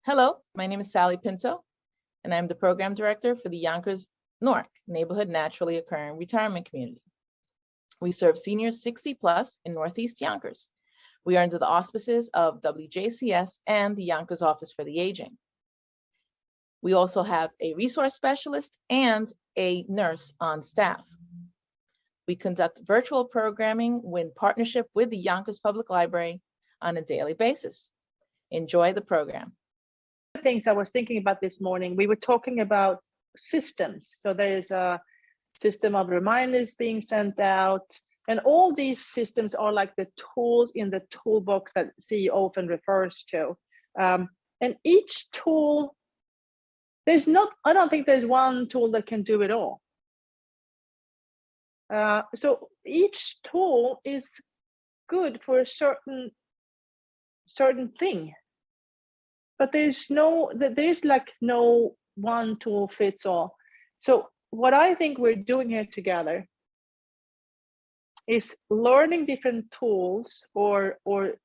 Hello, my name is Sally Pinto, and I'm the Program Director for the Yonkers NORC, Neighborhood Naturally Occurring Retirement Community. We serve seniors 60 plus in Northeast Yonkers. We are under the auspices of WJCS and the Yonkers Office for the Aging. We also have a resource specialist and a nurse on staff. We conduct virtual programming in partnership with the Yonkers Public Library on a daily basis. Enjoy the program. Things I was thinking about this morning, we were talking about systems. So there's a system of reminders being sent out, and all these systems are like the tools in the toolbox that CEO often refers to. And each tool, I don't think there's one tool that can do it all. So each tool is good for a certain thing. But there's like no one tool fits all. So what I think we're doing here together is learning different tools or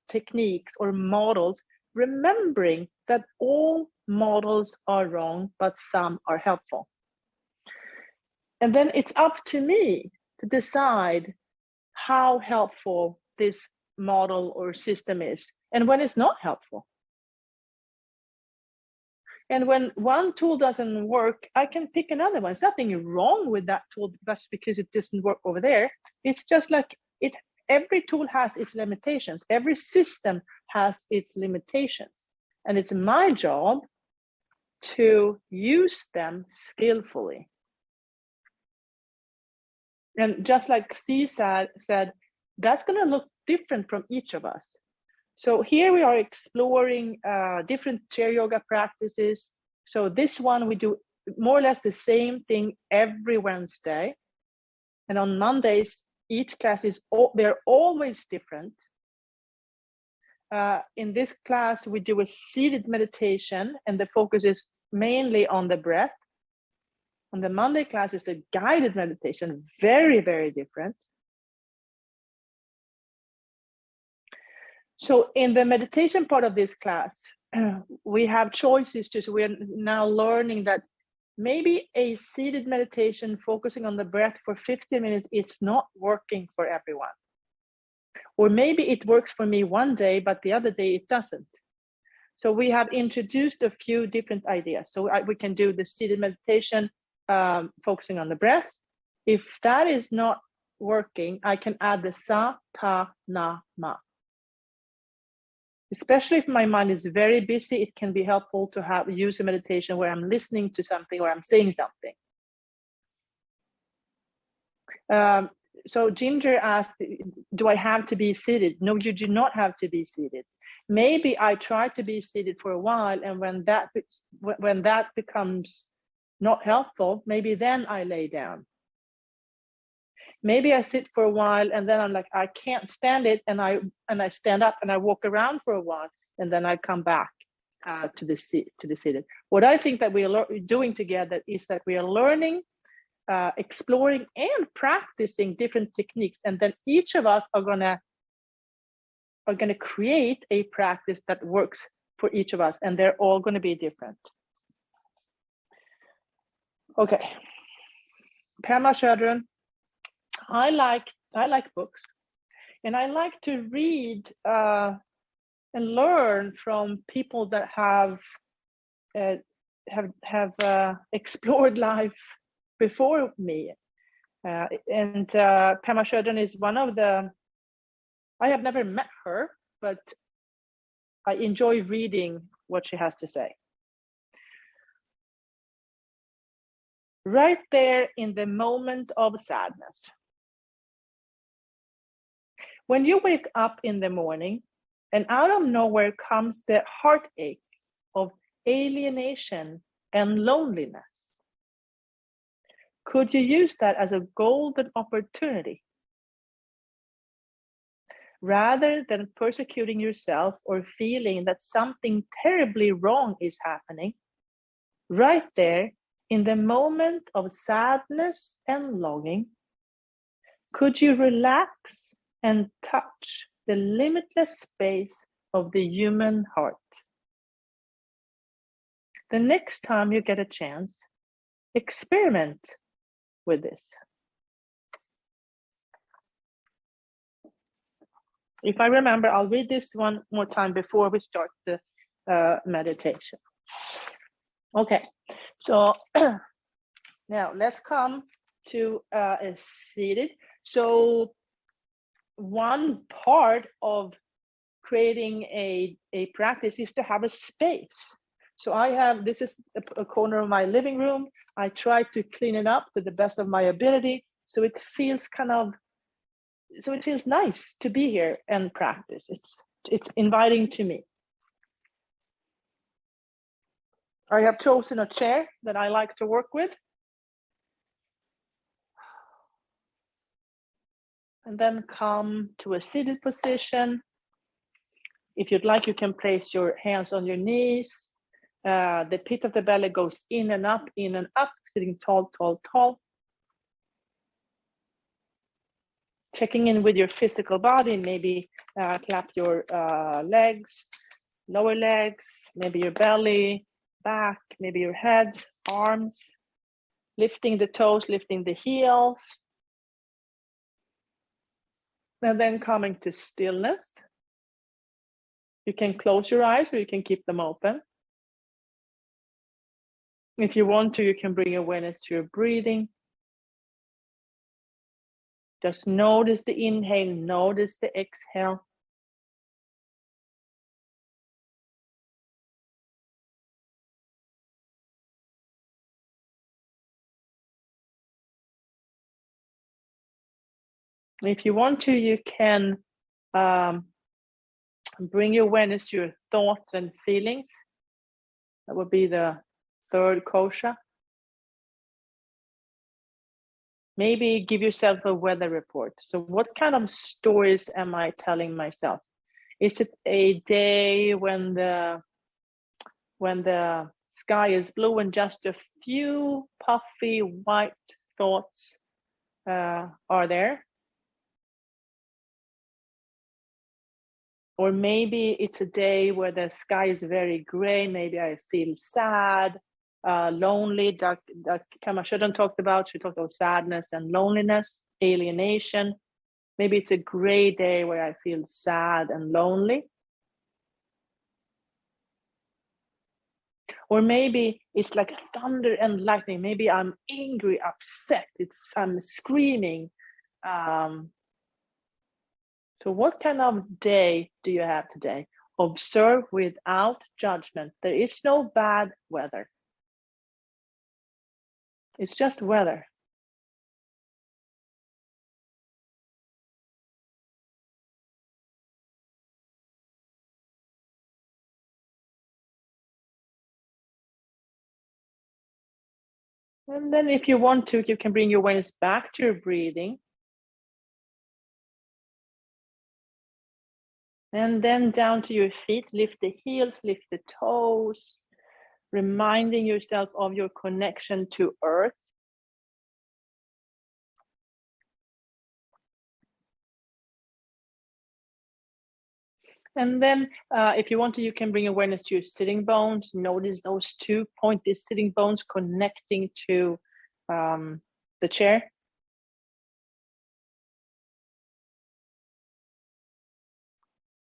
techniques or models, remembering that all models are wrong, but some are helpful. And then it's up to me to decide how helpful this model or system is and when it's not helpful. And when one tool doesn't work, I can pick another one. There's nothing wrong with that tool just because it doesn't work over there. It's just like every tool has its limitations. Every system has its limitations. And it's my job to use them skillfully. And just like C said, that's going to look different from each of us. So here we are exploring different chair yoga practices. So this one, we do more or less the same thing every Wednesday. And on Mondays, each class they're always different. In this class, we do a seated meditation, and the focus is mainly on the breath. On the Monday class is a guided meditation, very, very different. So in the meditation part of this class, we have choices so we're now learning that maybe a seated meditation focusing on the breath for 50 minutes, it's not working for everyone. Or maybe it works for me one day, but the other day it doesn't. So we have introduced a few different ideas. So we can do the seated meditation focusing on the breath. If that is not working, I can add the sa, ta, na, ma. Especially if my mind is very busy, it can be helpful to use a meditation where I'm listening to something or I'm saying something. So Ginger asked, do I have to be seated? No, you do not have to be seated. Maybe I try to be seated for a while, and when that becomes not helpful, maybe then I lay down. Maybe I sit for a while and then I'm like, I can't stand it, and I stand up and I walk around for a while, and then I come back to the seated. What I think that we are doing together is that we are learning, exploring, and practicing different techniques, and then each of us are gonna create a practice that works for each of us, and they're all going to be different. Okay, Pema Chodron. I like books, and I like to read and learn from people that have explored life before me. And Pema Chodron is one of the. I have never met her, but I enjoy reading what she has to say. Right there in the moment of sadness. When you wake up in the morning and out of nowhere comes the heartache of alienation and loneliness, could you use that as a golden opportunity? Rather than persecuting yourself or feeling that something terribly wrong is happening, right there in the moment of sadness and longing, could you relax and touch the limitless space of the human heart? The next time you get a chance, experiment with this. If I remember, I'll read this one more time before we start the meditation. Okay, so now let's come to a seated. So one part of creating a practice is to have a space. So I have, this is a corner of my living room. I try to clean it up to the best of my ability. So it feels it feels nice to be here and practice. It's inviting to me. I have chosen a chair that I like to work with. And then come to a seated position. If you'd like, you can place your hands on your knees. The pit of the belly goes in and up, sitting tall, tall, tall. Checking in with your physical body, maybe clap your legs, lower legs, maybe your belly, back, maybe your head, arms, lifting the toes, lifting the heels. And then coming to stillness. You can close your eyes or you can keep them open. If you want to, you can bring awareness to your breathing. Just notice the inhale, notice the exhale. If you want to, you can bring your awareness to your thoughts and feelings. That would be the third kosha. Maybe give yourself a weather report. So what kind of stories am I telling myself? Is it a day when the sky is blue and just a few puffy white thoughts are there? Or maybe it's a day where the sky is very gray. Maybe I feel sad, lonely. That Kama Svedin talked about. She talked about sadness and loneliness, alienation. Maybe it's a gray day where I feel sad and lonely. Or maybe it's like thunder and lightning. Maybe I'm angry, upset. I'm screaming. So what kind of day do you have today? Observe without judgment. There is no bad weather. It's just weather. And then if you want to, you can bring your awareness back to your breathing. And then down to your feet, lift the heels, lift the toes, reminding yourself of your connection to earth. And then if you want to, you can bring awareness to your sitting bones. Notice those two pointed sitting bones connecting to the chair.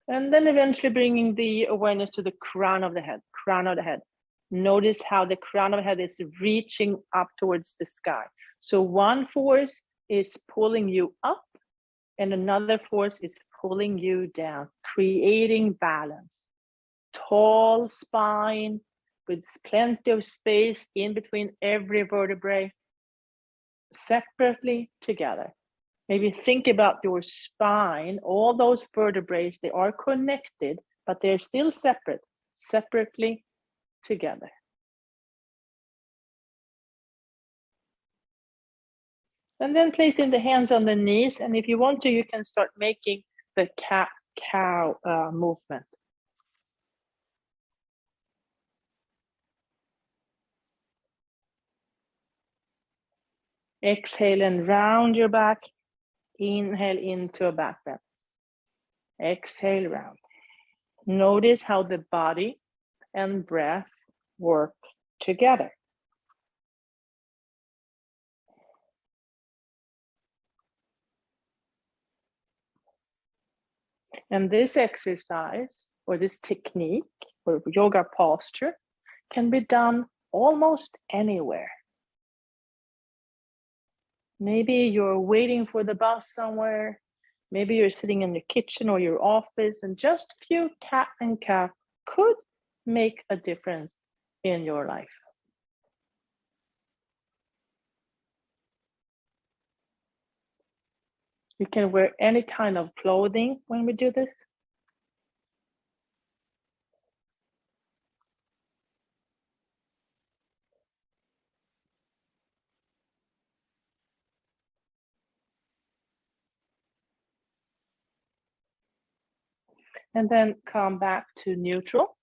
And then eventually bringing the awareness to the crown of the head, Notice how the crown of the head is reaching up towards the sky. So one force is pulling you up and another force is pulling you down, creating balance. Tall spine with plenty of space in between every vertebrae, separately, together. Maybe think about your spine, all those vertebrae, they are connected, but they're still separately together. And then placing the hands on the knees. And if you want to, you can start making the cat-cow movement. Exhale and round your back. Inhale into a back bend. Exhale, round. Notice how the body and breath work together. And this exercise or this technique or yoga posture can be done almost anywhere. Maybe you're waiting for the bus somewhere. Maybe you're sitting in your kitchen or your office, and just a few cat and cow could make a difference in your life. You can wear any kind of clothing when we do this. And then come back to neutral.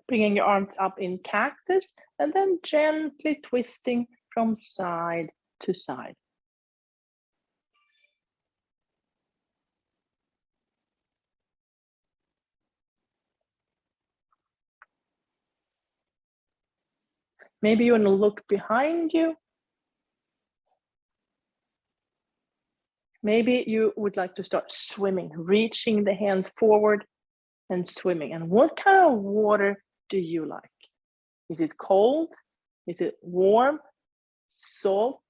Bringing your arms up in cactus and then gently twisting from side to side. Maybe you want to look behind you. Maybe you would like to start swimming, reaching the hands forward and swimming. And what kind of water do you like? Is it cold? Is it warm, salt,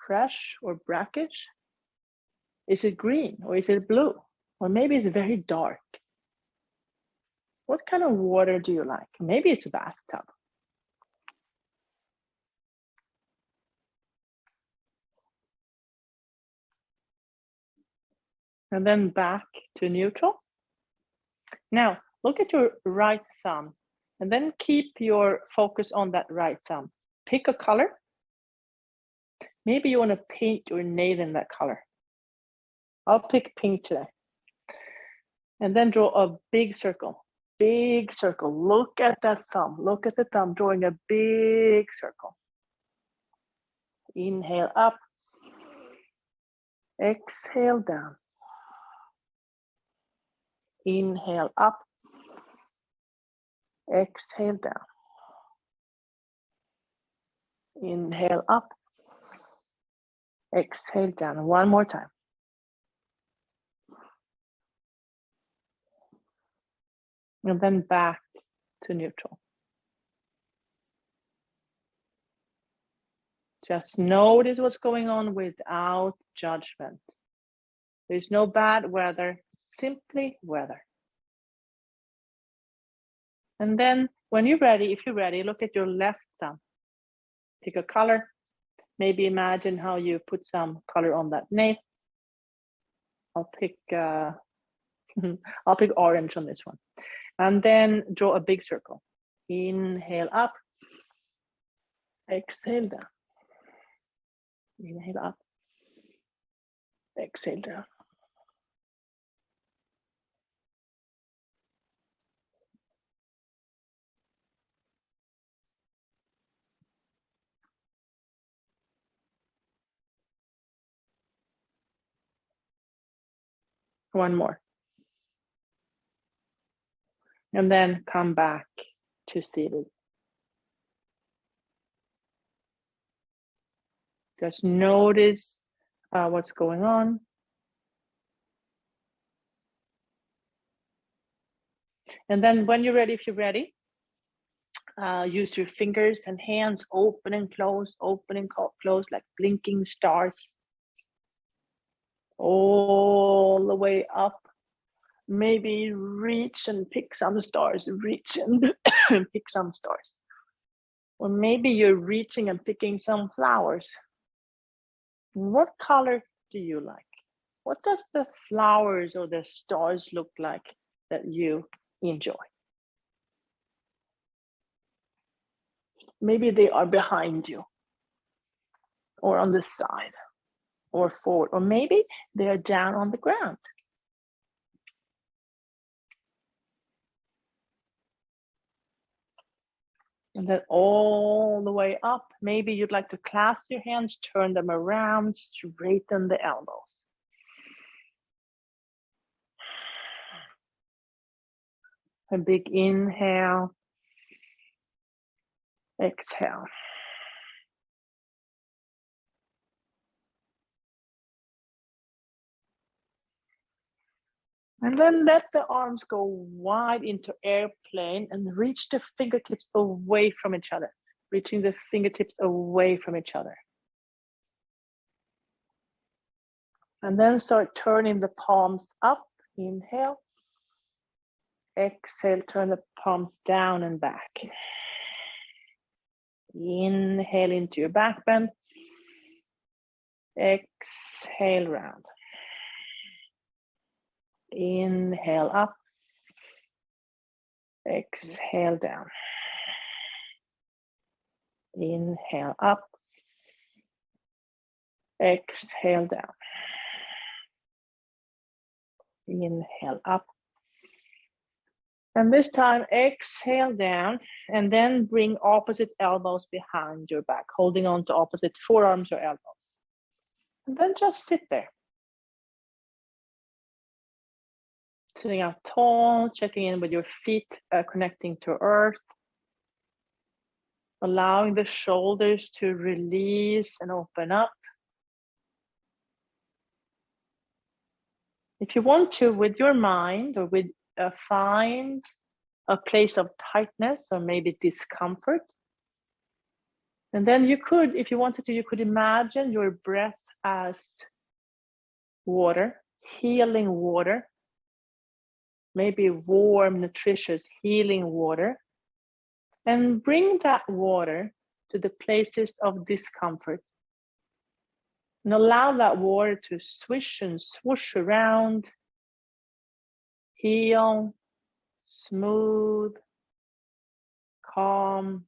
fresh, or brackish? Is it green or is it blue? Or maybe it's very dark. What kind of water do you like? Maybe it's a bathtub. And then back to neutral. Now, look at your right thumb and then keep your focus on that right thumb. Pick a color. Maybe you want to paint your nail in that color. I'll pick pink today. And then draw a big circle. Big circle. Look at that thumb. Look at the thumb drawing a big circle. Inhale up. Exhale down. Inhale up. Exhale down. Inhale up. Exhale down. One more time. And then back to neutral. Just notice what's going on without judgment. There's no bad weather, simply weather. And then when you're ready, if you're ready, look at your left thumb. Pick a color. Maybe imagine how you put some color on that nail. I'll pick orange on this one. And then draw a big circle. Inhale up. Exhale down. Inhale up. Exhale down. One more. And then come back to seated. Just notice what's going on. And then when you're ready, if you're ready, use your fingers and hands open and close like blinking stars. All the way up. Maybe reach and pick some stars, reach and pick some stars. Or maybe you're reaching and picking some flowers. What color do you like? What does the flowers or the stars look like that you enjoy? Maybe they are behind you or on the side or forward, or maybe they are down on the ground. And then all the way up. Maybe you'd like to clasp your hands, turn them around, straighten the elbows. A big inhale, exhale. And then let the arms go wide into airplane and reach the fingertips away from each other. Reaching the fingertips away from each other. And then start turning the palms up. Inhale. Exhale, turn the palms down and back. Inhale into your back bend. Exhale round. Inhale up. Exhale down. Inhale up. Exhale down. Inhale up. And this time, exhale down, and then bring opposite elbows behind your back, holding on to opposite forearms or elbows. And then just sit there. Sitting up tall, checking in with your feet, connecting to earth. Allowing the shoulders to release and open up. If you want to, with your mind or with find a place of tightness or maybe discomfort. And then you could, if you wanted to, you could imagine your breath as water, healing water, maybe warm, nutritious, healing water. And bring that water to the places of discomfort. And allow that water to swish and swoosh around, heal, smooth, calm.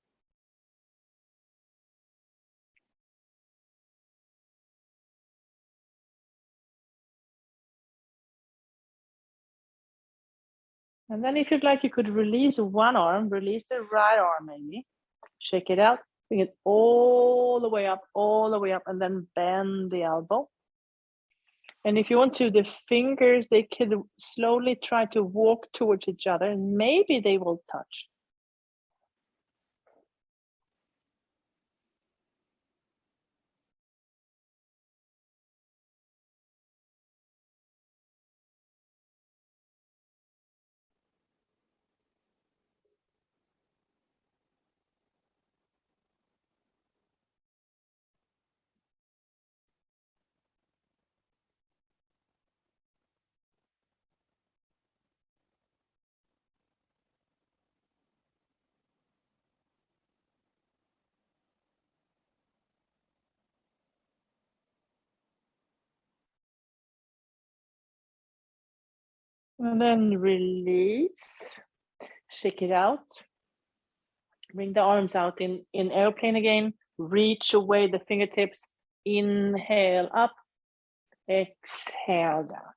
And then if you'd like, you could release one arm, release the right arm maybe, shake it out, bring it all the way up, and then bend the elbow. And if you want to, the fingers, they can slowly try to walk towards each other, and maybe they will touch. And then release, shake it out. Bring the arms out in airplane again. Reach away the fingertips. Inhale up. Exhale down.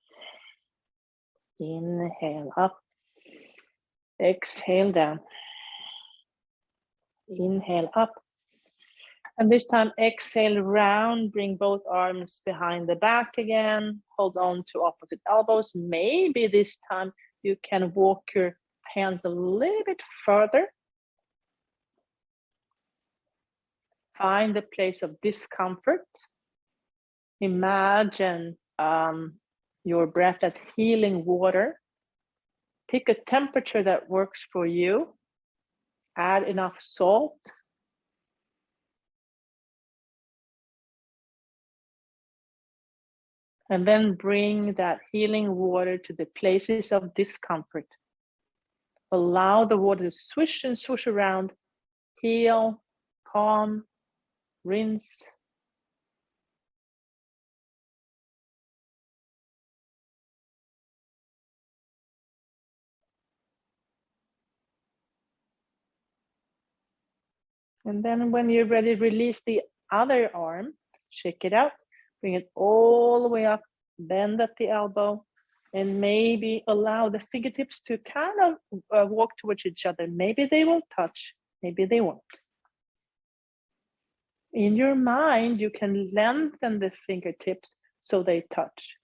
Inhale up. Exhale down. Inhale up. And this time, exhale round. Bring both arms behind the back again. Hold on to opposite elbows. Maybe this time you can walk your hands a little bit further. Find a place of discomfort. Imagine your breath as healing water. Pick a temperature that works for you. Add enough salt. And then bring that healing water to the places of discomfort. Allow the water to swish and swoosh around. Heal, calm, rinse. And then when you're ready, release the other arm. Shake it out. Bring it all the way up. Bend at the elbow. And maybe allow the fingertips to kind of walk towards each other. Maybe they will touch. maybe they won't. In your mind, you can lengthen the fingertips so they touch.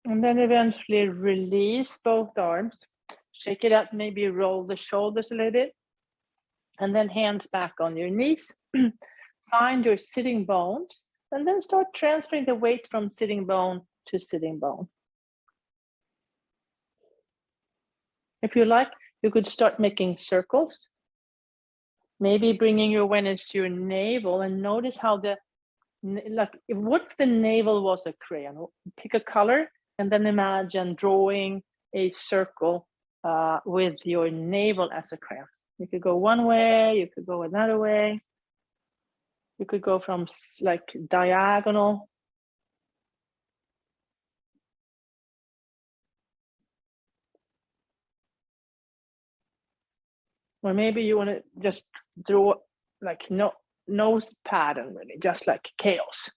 And then eventually release both arms. Shake it up, maybe roll the shoulders a little bit. And then hands back on your knees. Find your sitting bones. And then start transferring the weight from sitting bone to sitting bone. If you like, you could start making circles. Maybe bringing your awareness to your navel and notice how what if the navel was a crayon? Pick a color and then imagine drawing a circle with your navel as a crayon. You could go one way, you could go another way. You could go from like diagonal. Or maybe you want to just draw like no pattern really, just like chaos.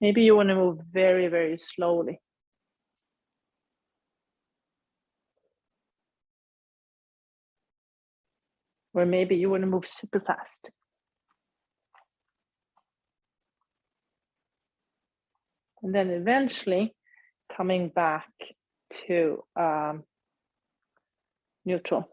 Maybe you want to move very, very slowly. Or maybe you want to move super fast. And then eventually coming back to neutral.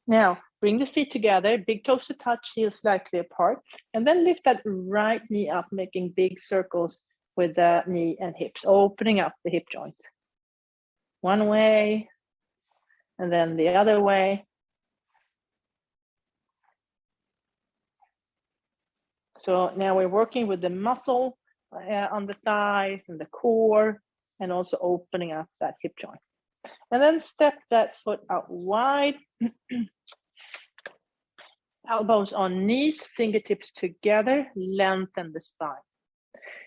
Now, bring the feet together, big toes to touch, heels slightly apart, and then lift that right knee up, making big circles with the knee and hips, opening up the hip joint. One way, and then the other way. So now we're working with the muscle on the thigh and the core, and also opening up that hip joint. And then step that foot out wide. Elbows on knees, fingertips together, lengthen the spine.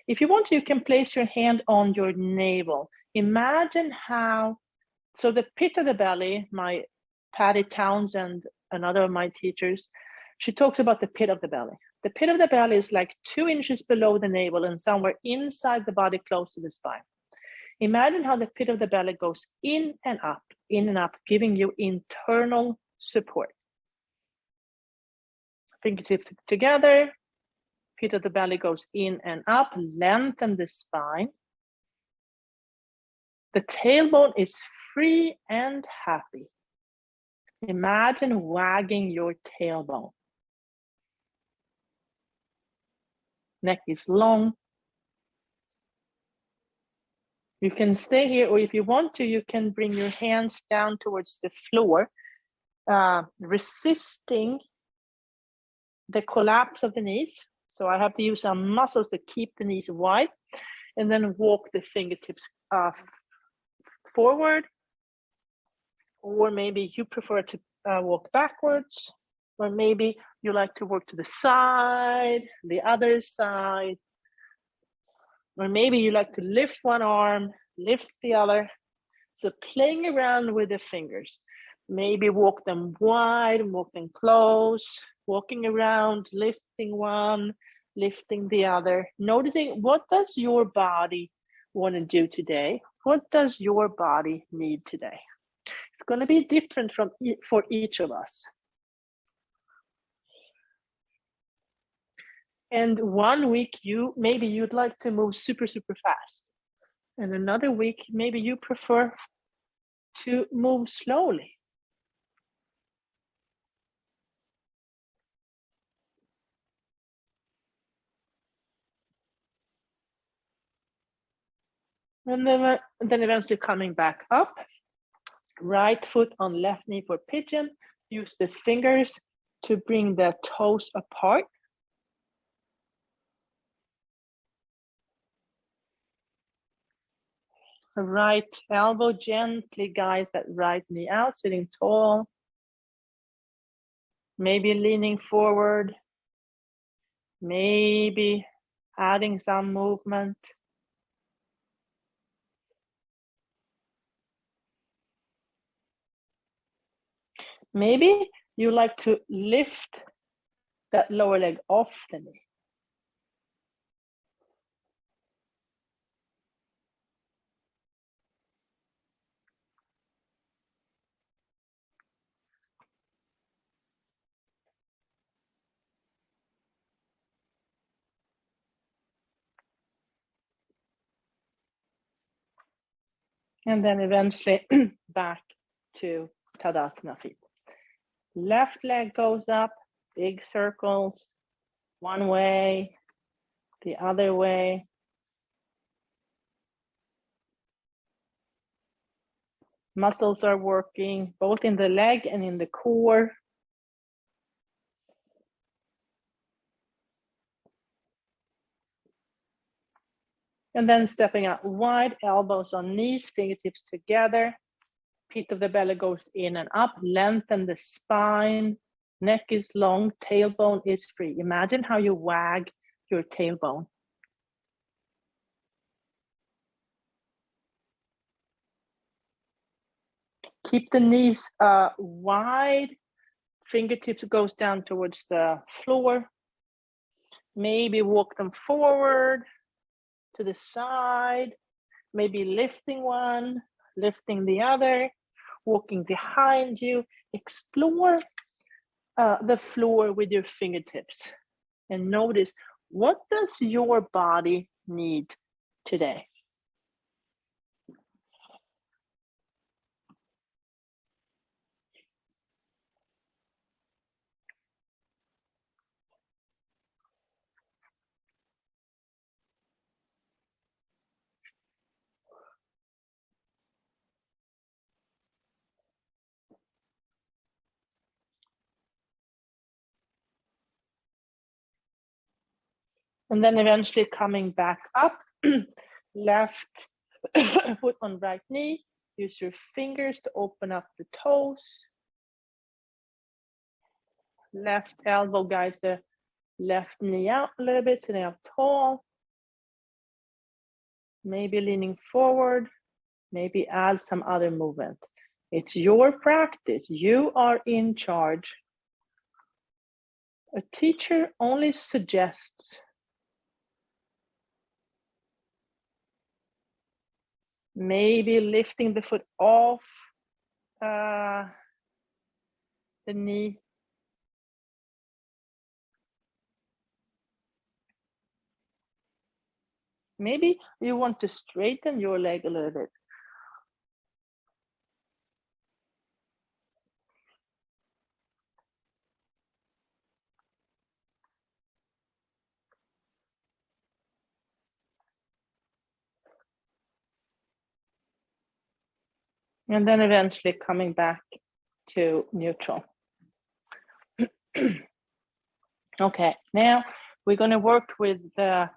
If you want to, you can place your hand on your navel. Imagine how, so the pit of the belly, my Patty Townsend, another of my teachers, she talks about the pit of the belly. The pit of the belly is like 2 inches below the navel and somewhere inside the body close to the spine. Imagine how the pit of the belly goes in and up, giving you internal support. Fingertips together, pit of the belly goes in and up, lengthen the spine. The tailbone is free and happy. Imagine wagging your tailbone. Neck is long. You can stay here, or if you want to, you can bring your hands down towards the floor, resisting the collapse of the knees. So I have to use some muscles to keep the knees wide, and then walk the fingertips forward. Or maybe you prefer to walk backwards, or maybe you like to work to the side, the other side. Or maybe you like to lift one arm, lift the other. So playing around with the fingers. Maybe walk them wide, walk them close, walking around, lifting one, lifting the other. Noticing, what does your body want to do today? What does your body need today? It's going to be different for each of us. And one week, maybe you'd like to move super, super fast. And another week, maybe you prefer to move slowly. And then eventually coming back up. Right foot on left knee for pigeon. Use the fingers to bring the toes apart. Right elbow gently guides that right knee out, sitting tall. Maybe leaning forward. Maybe adding some movement. Maybe you like to lift that lower leg off the knee. And then eventually back to Tadasana feet. Left leg goes up, big circles, one way, the other way. Muscles are working both in the leg and in the core. And then stepping out wide, elbows on knees, fingertips together. Pit of the belly goes in and up, lengthen the spine. Neck is long, tailbone is free. Imagine how you wag your tailbone. Keep the knees wide. Fingertips goes down towards the floor. Maybe walk them forward to the side. Maybe lifting one, lifting the other, walking behind you. Explore the floor with your fingertips and notice, what does your body need today? And then eventually coming back up, left foot on right knee. Use your fingers to open up the toes. Left elbow guides the left knee out a little bit, sitting up tall. Maybe leaning forward, maybe add some other movement. It's your practice. You are in charge. A teacher only suggests. Maybe lifting the foot off the knee. Maybe you want to straighten your leg a little bit. And then eventually coming back to neutral. Okay, now we're going to work with the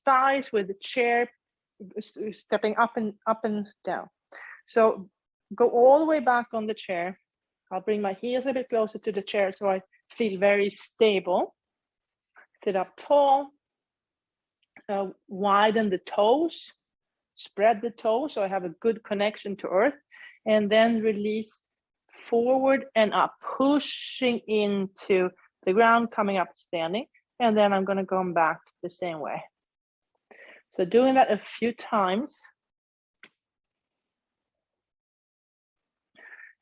thighs with the chair, stepping up and down. So go all the way back on the chair. I'll bring my heels a bit closer to the chair so I feel very stable. Sit up tall. Widen the toes. Spread the toes so I have a good connection to earth. And then release forward and up, pushing into the ground, coming up standing. And then I'm going to go back the same way. So doing that a few times.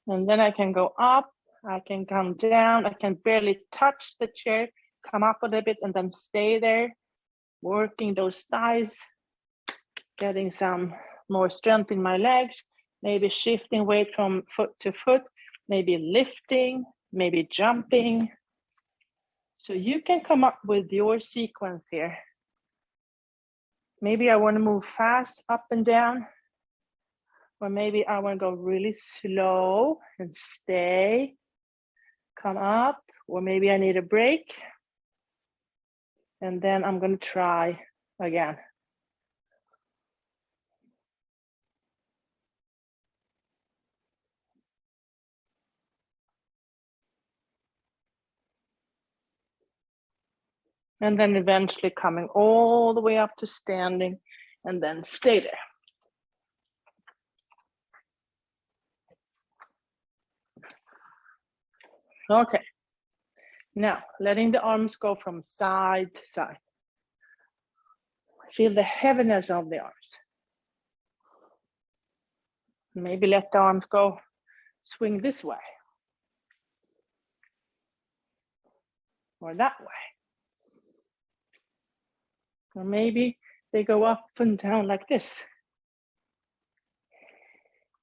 And then I can go up, I can come down, I can barely touch the chair, come up a little bit and then stay there, working those thighs, getting some more strength in my legs, maybe shifting weight from foot to foot, maybe lifting, maybe jumping. So you can come up with your sequence here. Maybe I want to move fast up and down, or maybe I want to go really slow and stay. come up, or maybe I need a break. And then I'm going to try again. And then eventually coming all the way up to standing, and then stay there. Okay. Now, letting the arms go from side to side. Feel the heaviness of the arms. Maybe let the arms go, swing this way. Or that way. Or maybe they go up and down like this.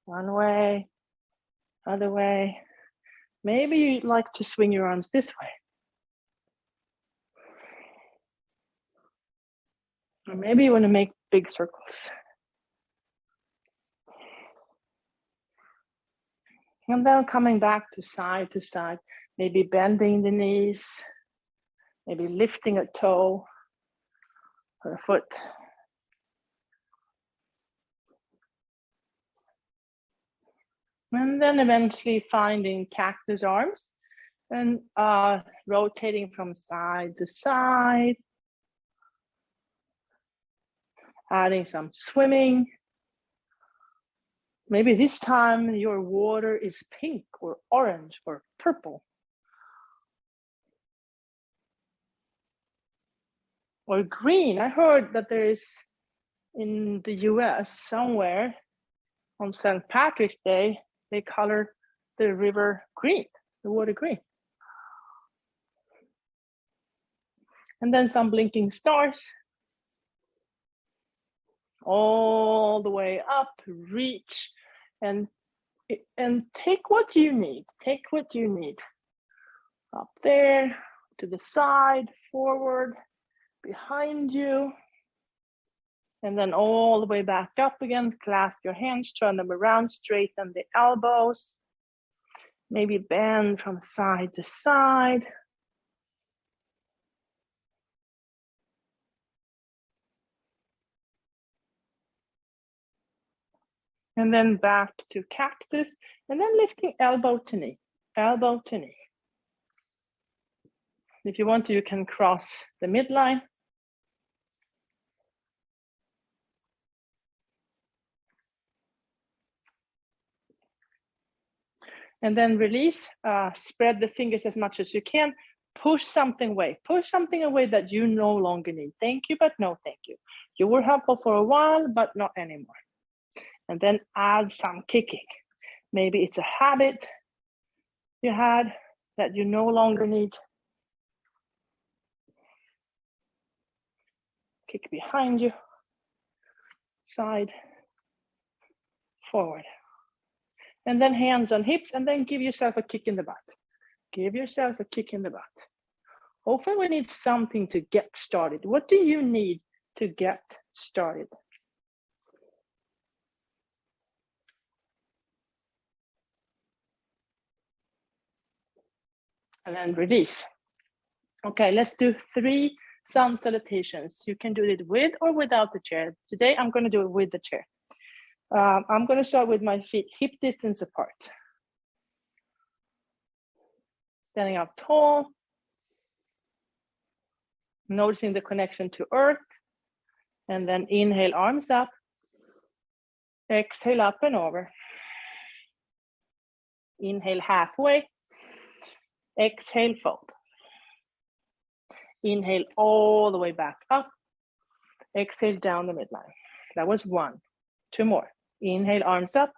One way, other way. Maybe you'd like to swing your arms this way. Or maybe you want to make big circles. And then coming back to side, maybe bending the knees, maybe lifting a toe or a foot. And then eventually finding cactus arms and rotating from side to side. Adding some swimming. Maybe this time your water is pink or orange or purple. Or green. I heard that there is in the US somewhere on St. Patrick's Day, they color the river green, the water green. And then some blinking stars. All the way up, reach, and take what you need. Take what you need. Up there, to the side, forward, behind you. And then all the way back up again. Clasp your hands, turn them around, straighten the elbows. Maybe bend from side to side. And then back to cactus, and then lifting elbow to knee, elbow to knee. If you want to, you can cross the midline. And then release, spread the fingers as much as you can. Push something away that you no longer need. Thank you, but no thank you. You were helpful for a while, but not anymore. And then add some kicking. Maybe it's a habit you had that you no longer need. Kick behind you, side, forward. And then hands on hips, and then give yourself a kick in the butt. Give yourself a kick in the butt. Often we need something to get started. What do you need to get started? And then release. Okay, let's do 3 sun salutations. You can do it with or without the chair. Today, I'm going to do it with the chair. I'm going to start with my feet hip distance apart. Standing up tall. Noticing the connection to earth. And then inhale, arms up. Exhale, up and over. Inhale, halfway. Exhale, fold. Inhale all the way back up. Exhale down the midline. That was 1. 2 more. Inhale, arms up.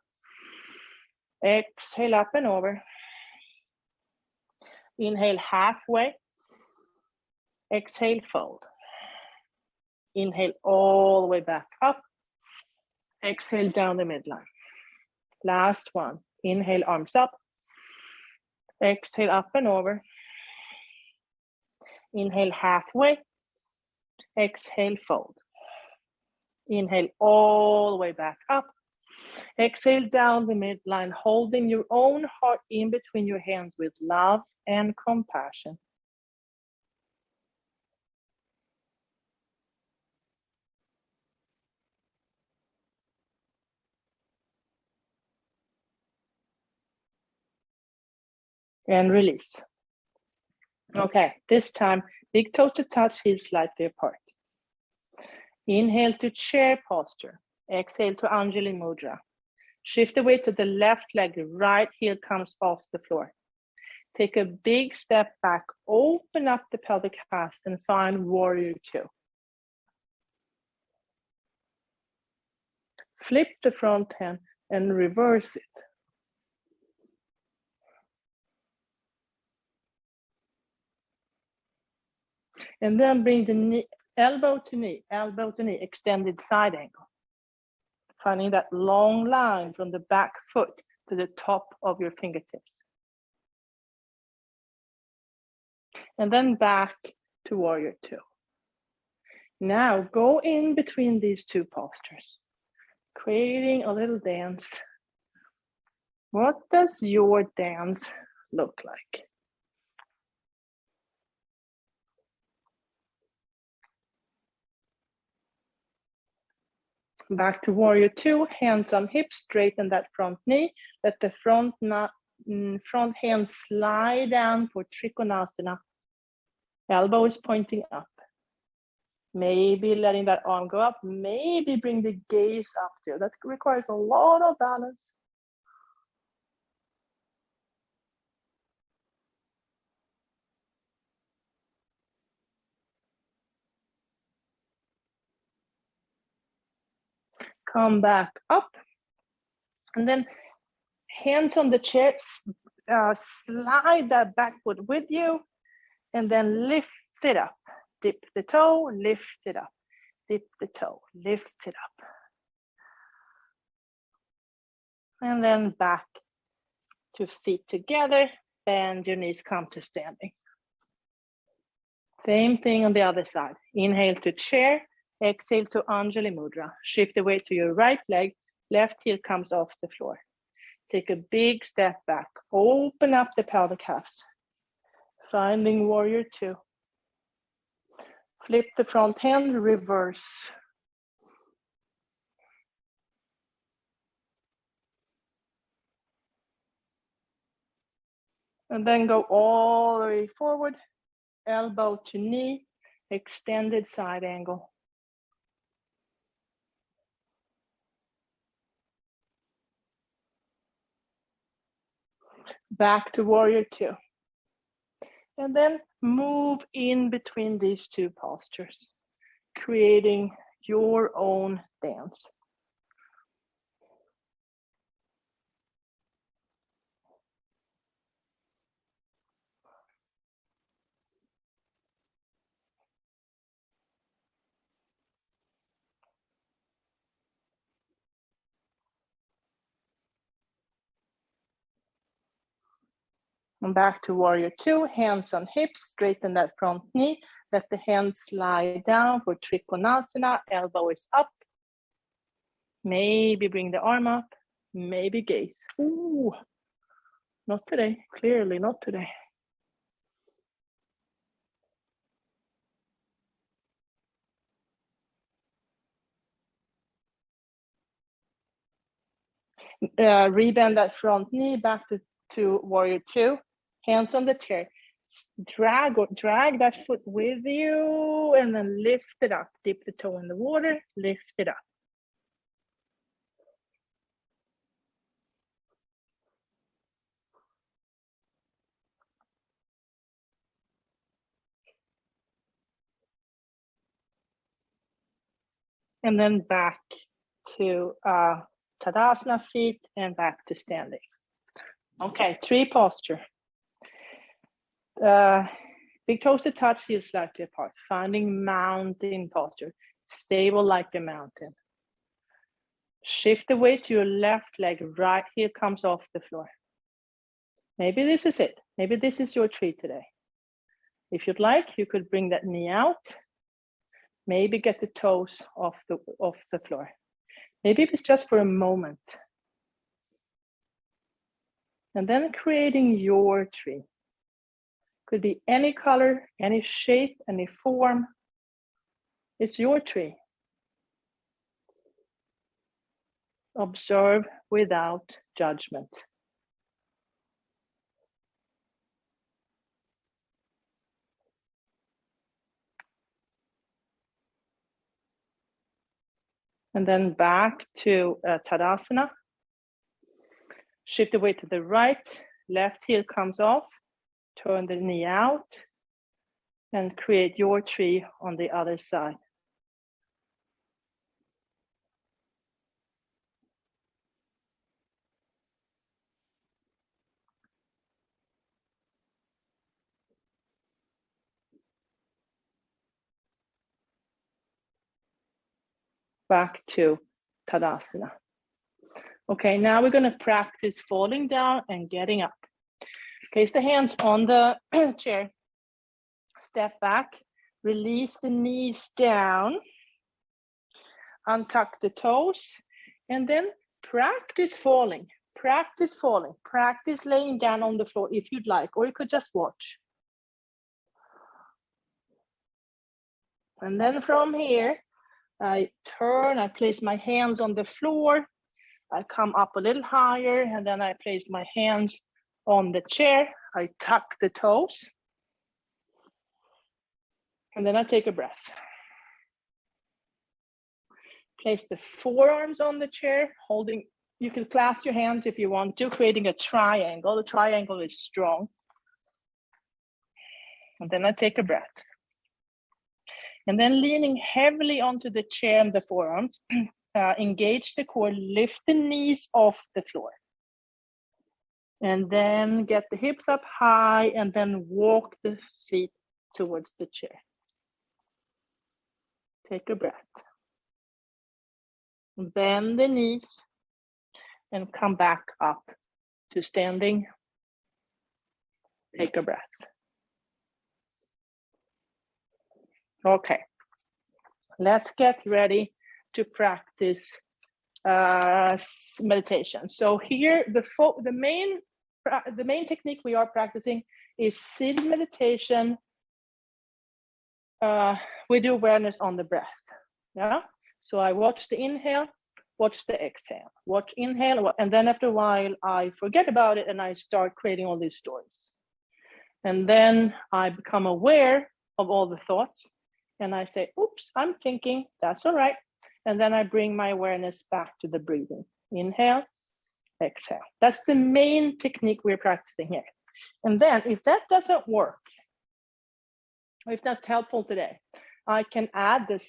Exhale, up and over. Inhale, halfway. Exhale, fold. Inhale all the way back up. Exhale down the midline. Last one. Inhale, arms up. Exhale, up and over. Inhale, halfway. Exhale, fold. Inhale all the way back up. Exhale down the midline, holding your own heart in between your hands with love and compassion. And release. Okay, this time, big toes to touch, heels slightly apart. Inhale to chair posture. Exhale to Anjali Mudra. Shift the weight to the left leg, right heel comes off the floor. Take a big step back, open up the pelvic half and find warrior two. Flip the front hand and reverse it. And then bring the knee, elbow to knee, extended side angle. Finding that long line from the back foot to the top of your fingertips. And then back to warrior two. Now go in between these two postures, creating a little dance. What does your dance look like? Back to warrior two, hands on hips, straighten that front knee. Let the front hand slide down for Trikonasana. Elbow is pointing up. Maybe letting that arm go up. Maybe bring the gaze up there. That requires a lot of balance. Come back up. And then hands on the chair, slide that back foot with you. And then lift it up. Dip the toe, lift it up. Dip the toe, lift it up. And then back to feet together. Bend your knees, come to standing. Same thing on the other side. Inhale to chair. Exhale to Anjali Mudra. Shift the weight to your right leg. Left heel comes off the floor. Take a big step back. Open up the pelvic halves. Finding warrior two. Flip the front hand, reverse. And then go all the way forward. Elbow to knee. Extended side angle. Back to warrior two. And then move in between these two postures, creating your own dance. And back to warrior two, hands on hips, straighten that front knee. Let the hands slide down for Trikonasana, elbow is up. Maybe bring the arm up, maybe gaze. Ooh, not today, clearly not today. Rebend that front knee back to warrior two, hands on the chair. Drag that foot with you and then lift it up. Dip the toe in the water, lift it up. And then back to Tadasana feet and back to standing. Okay, tree posture. Big toes to touch, heels slightly apart. Finding mountain posture. Stable like a mountain. Shift the weight to your left leg. Right heel comes off the floor. Maybe this is it. Maybe this is your tree today. If you'd like, you could bring that knee out. Maybe get the toes off the floor. Maybe if it's just for a moment. And then creating your tree. Could be any color, any shape, any form. It's your tree. Observe without judgment. And then back to Tadasana. Shift the weight to the right, left heel comes off, turn the knee out, and create your tree on the other side. Back to Tadasana. Okay, now we're going to practice falling down and getting up. Place the hands on the chair. Step back, release the knees down, untuck the toes, and then practice falling. Practice falling. Practice laying down on the floor if you'd like, or you could just watch. And then from here, I turn, I place my hands on the floor. I come up a little higher, and then I place my hands on the chair. I tuck the toes. And then I take a breath. Place the forearms on the chair, holding, you can clasp your hands if you want to, creating a triangle. The triangle is strong. And then I take a breath. And then leaning heavily onto the chair and the forearms, engage the core, lift the knees off the floor. And then get the hips up high and then walk the feet towards the chair. Take a breath. Bend the knees and come back up to standing. Take a breath. Okay, let's get ready to practice meditation. So here, the main technique we are practicing is seated meditation with the awareness on the breath. Yeah. So I watch the inhale, watch the exhale, watch inhale, and then after a while I forget about it and I start creating all these stories. And then I become aware of all the thoughts and I say, oops, I'm thinking, that's all right. And then I bring my awareness back to the breathing. Inhale, exhale. That's the main technique we're practicing here. And then if that doesn't work, if that's helpful today, I can add the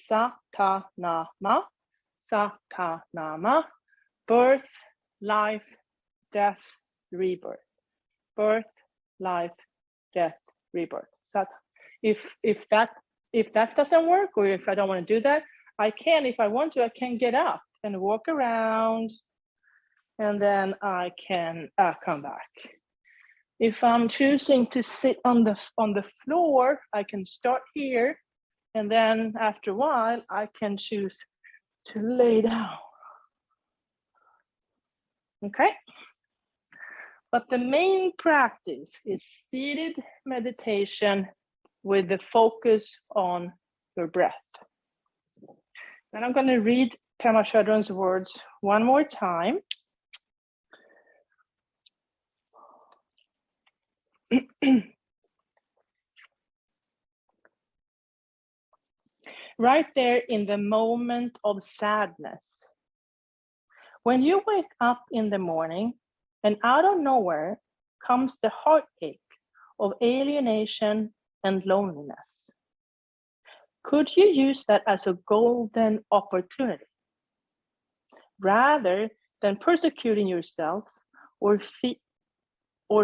Satanama, birth, life, death, rebirth. Birth, life, death, rebirth. If that doesn't work, or if I don't want to do that, I can, if I want to, I can get up and walk around, and then I can come back. If I'm choosing to sit on the floor, I can start here, and then after a while, I can choose to lay down. Okay? But the main practice is seated meditation with the focus on your breath. And I'm going to read Pema Chodron's words one more time. Right there in the moment of sadness. When you wake up in the morning and out of nowhere comes the heartache of alienation and loneliness. Could you use that as a golden opportunity? Rather than persecuting yourself or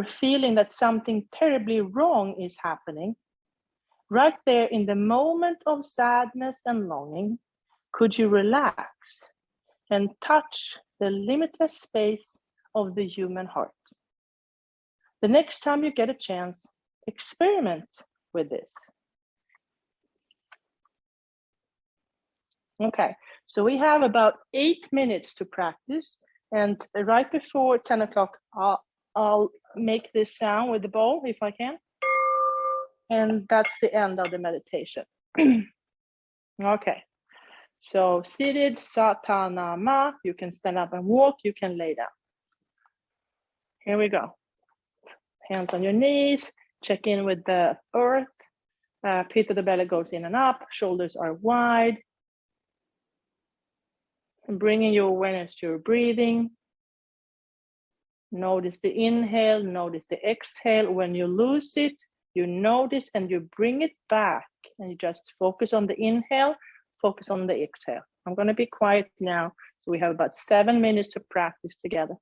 feeling that something terribly wrong is happening, right there in the moment of sadness and longing, could you relax and touch the limitless space of the human heart? The next time you get a chance, experiment with this. Okay, so we have about 8 minutes to practice, and right before 10 o'clock, I'll make this sound with the bowl if I can. and that's the end of the meditation. Okay, so seated Satanama, you can stand up and walk, you can lay down. Here we go. Hands on your knees, check in with the earth. Pit of the belly goes in and up, shoulders are wide. And bringing your awareness to your breathing. Notice the inhale, notice the exhale. When you lose it, you notice and you bring it back. And you just focus on the inhale, focus on the exhale. I'm going to be quiet now. So we have about 7 minutes to practice together.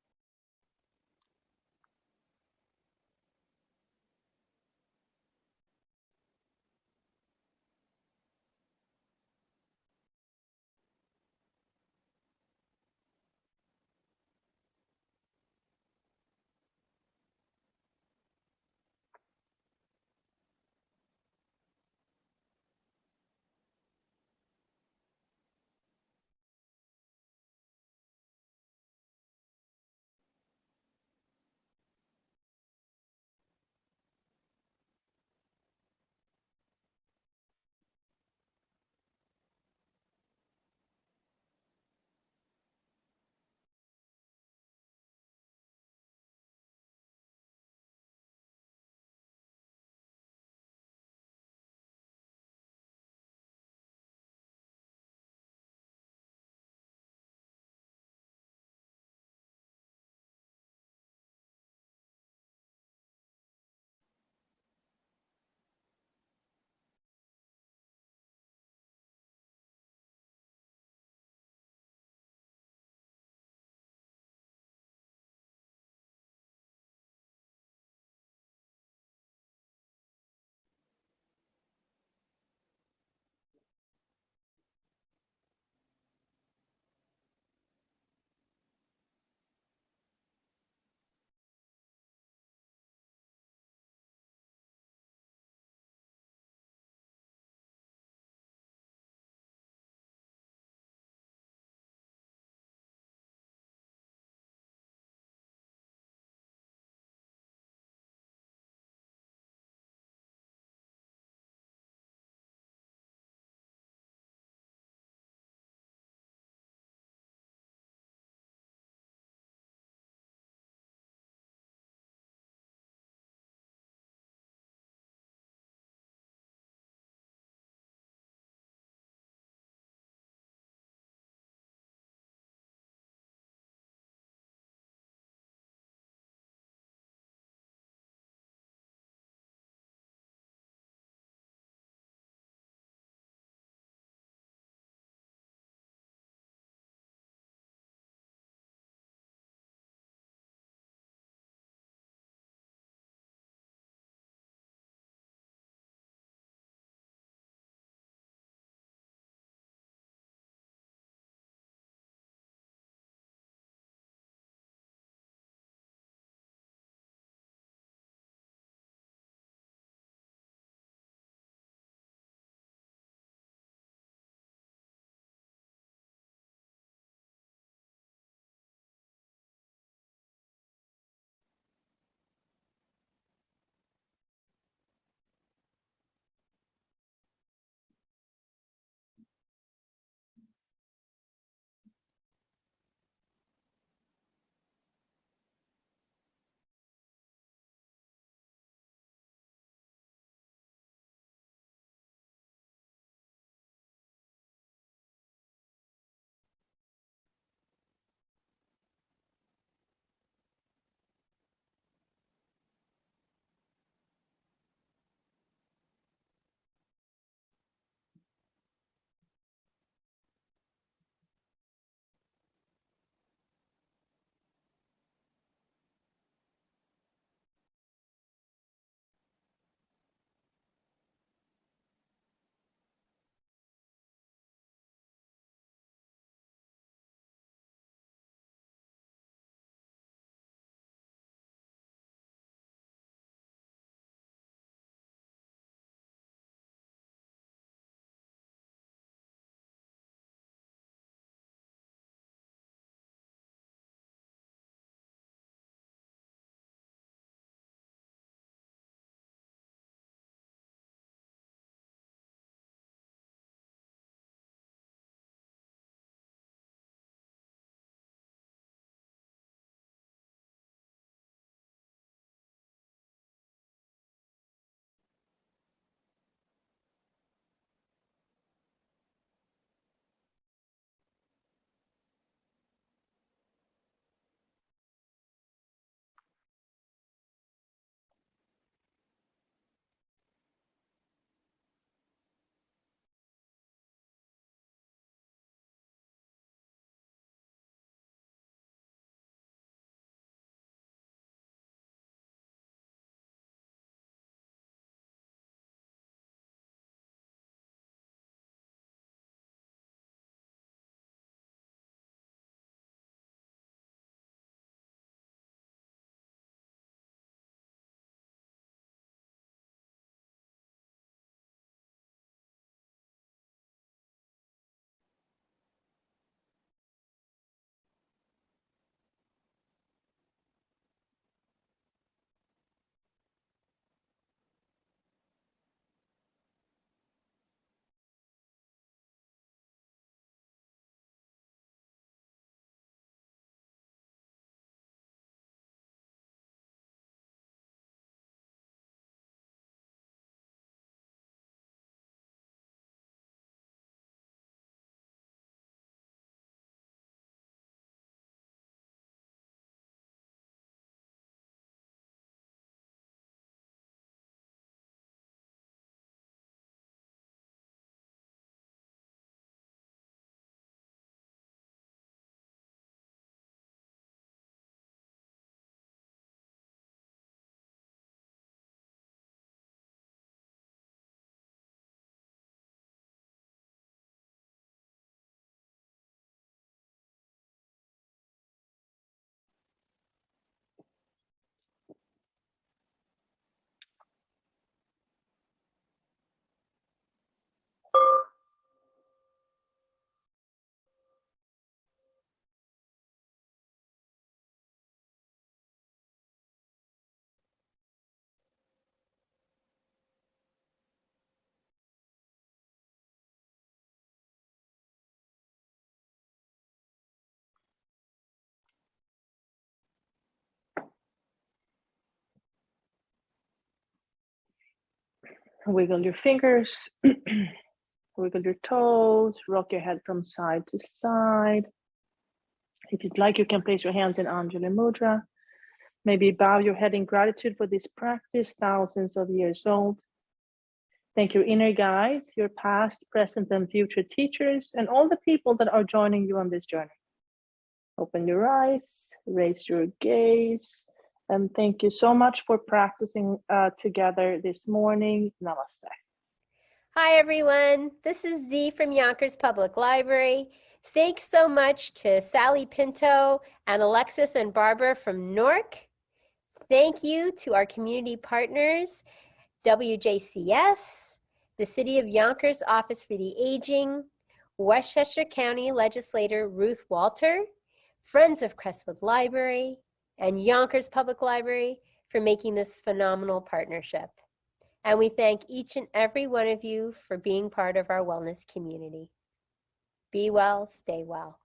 Wiggle your fingers, wiggle your toes, rock your head from side to side. If you'd like, you can place your hands in Anjali Mudra. Maybe bow your head in gratitude for this practice, thousands of years old. Thank your inner guides, your past, present, and future teachers, and all the people that are joining you on this journey. Open your eyes, raise your gaze, and thank you so much for practicing together this morning. Namaste. Hi, everyone. This is Z from Yonkers Public Library. Thanks so much to Sally Pinto and Alexis and Barbara from Newark. Thank you to our community partners, WJCS, the City of Yonkers Office for the Aging, Westchester County Legislator Ruth Walter, Friends of Crestwood Library, and Yonkers Public Library for making this phenomenal partnership. And we thank each and every one of you for being part of our wellness community. Be well, stay well.